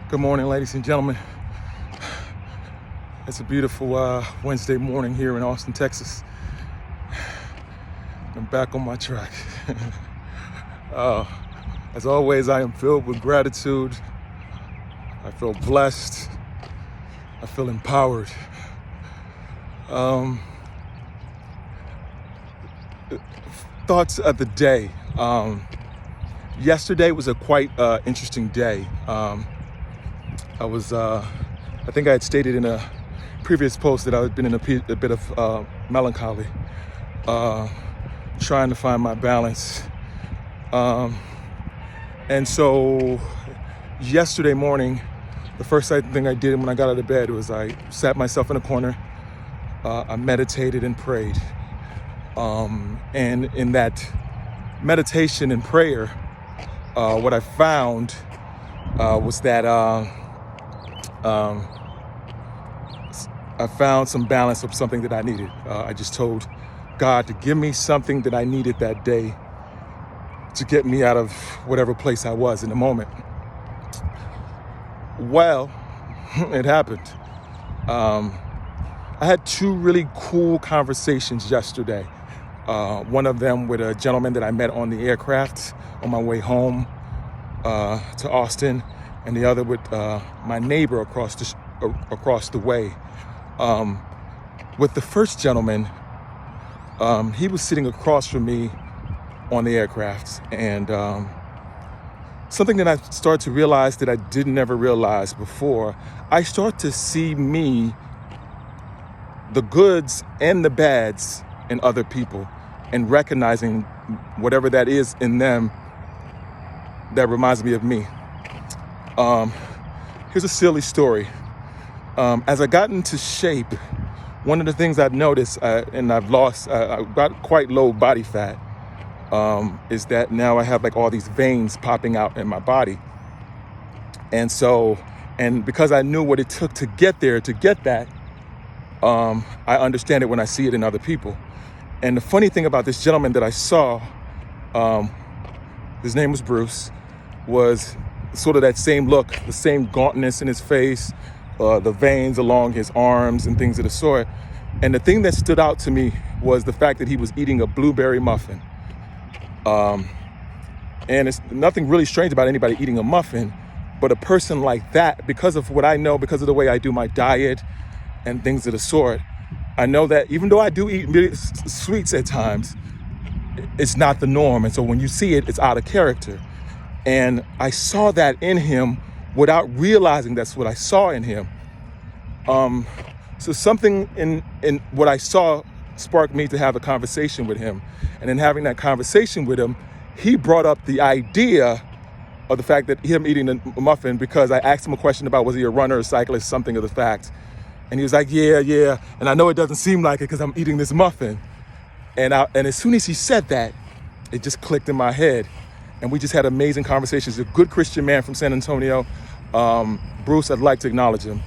Good morning, ladies and gentlemen. It's a beautiful Wednesday morning here in Austin, Texas. I'm back on my track. As always, I am filled with gratitude. I feel blessed. I feel empowered. Thoughts of the day. Yesterday was a quite interesting day. I think I had stated in a previous post that I had been in a bit of melancholy, trying to find my balance. And so yesterday morning, the first thing I did when I got out of bed was I sat myself in a corner, I meditated and prayed. And in that meditation and prayer, what I found was that I found some balance of something that I needed. I just told God to give me something that I needed that day to get me out of whatever place I was in the moment. Well, it happened. I had two really cool conversations yesterday. One of them with a gentleman that I met on the aircraft on my way home to Austin, and the other with my neighbor across the way. With the first gentleman, he was sitting across from me on the aircraft, and something that I started to realize that I didn't ever realize before, I start to see me, the goods and the bads in other people, and recognizing whatever that is in them that reminds me of me. Here's a silly story. As I got into shape, one of the things I've noticed, and I've got quite low body fat, is that now I have like all these veins popping out in my body. And because I knew what it took to get there, to get that, I understand it when I see it in other people. And the funny thing about this gentleman that I saw, his name was Bruce, was sort of that same look, the same gauntness in his face, the veins along his arms and things of the sort. And the thing that stood out to me was the fact that he was eating a blueberry muffin. And it's nothing really strange about anybody eating a muffin, but a person like that, because of what I know, because of the way I do my diet and things of the sort, I know that even though I do eat sweets at times, it's not the norm. And so when you see it, it's out of character. And I saw that in him without realizing that's what I saw in him. So something in what I saw sparked me to have a conversation with him. And in having that conversation with him, he brought up the idea of the fact that him eating a muffin, because I asked him a question about was he a runner or cyclist, something of the fact. And he was like, yeah. And I know it doesn't seem like it because I'm eating this muffin. And as soon as he said that, it just clicked in my head. And we just had amazing conversations. A good Christian man from San Antonio. Bruce, I'd like to acknowledge him.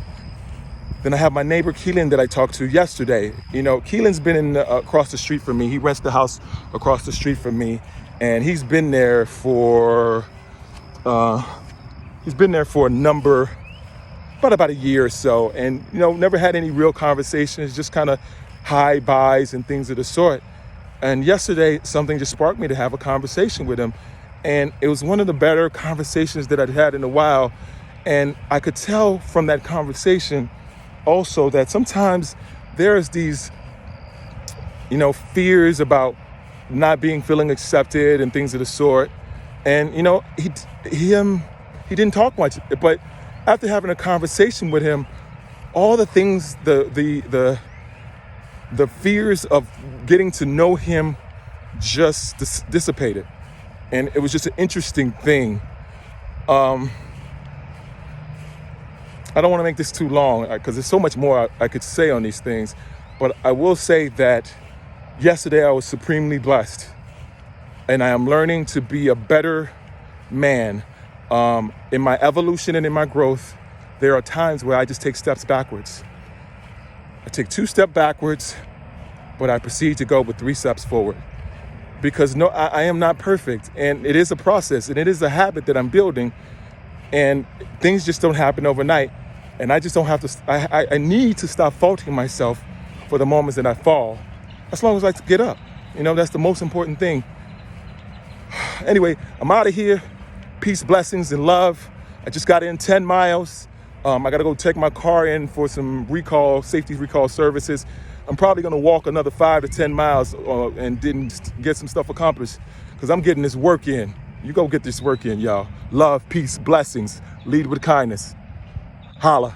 Then I have my neighbor, Keelan, that I talked to yesterday. You know, Keelan's been across the street from me. He rents the house across the street from me. And he's been there for about a year or so. And, you know, never had any real conversations, just kind of hi byes and things of the sort. And yesterday, something just sparked me to have a conversation with him. And it was one of the better conversations that I'd had in a while. And I could tell from that conversation also that sometimes there's these, you know, fears about not feeling accepted and things of the sort. And, you know, he didn't talk much, but after having a conversation with him, all the things, the fears of getting to know him just dissipated. And it was just an interesting thing. I don't want to make this too long because there's so much more I could say on these things. But I will say that yesterday I was supremely blessed. And I am learning to be a better man. In my evolution and in my growth, there are times where I just take steps backwards. I take 2 steps backwards, but I proceed to go with 3 steps forward. Because I am not perfect, and it is a process, and it is a habit that I'm building. And things just don't happen overnight. And I just don't have to, I need to stop faulting myself for the moments that I fall, as long as I get up. You know, that's the most important thing. Anyway, I'm out of here. Peace, blessings, and love. I just got in 10 miles. I got to go take my car in for some safety recall services. I'm probably going to walk another 5 to 10 miles and didn't get some stuff accomplished, because I'm getting this work in. You go get this work in, y'all. Love, peace, blessings. Lead with kindness. Holla.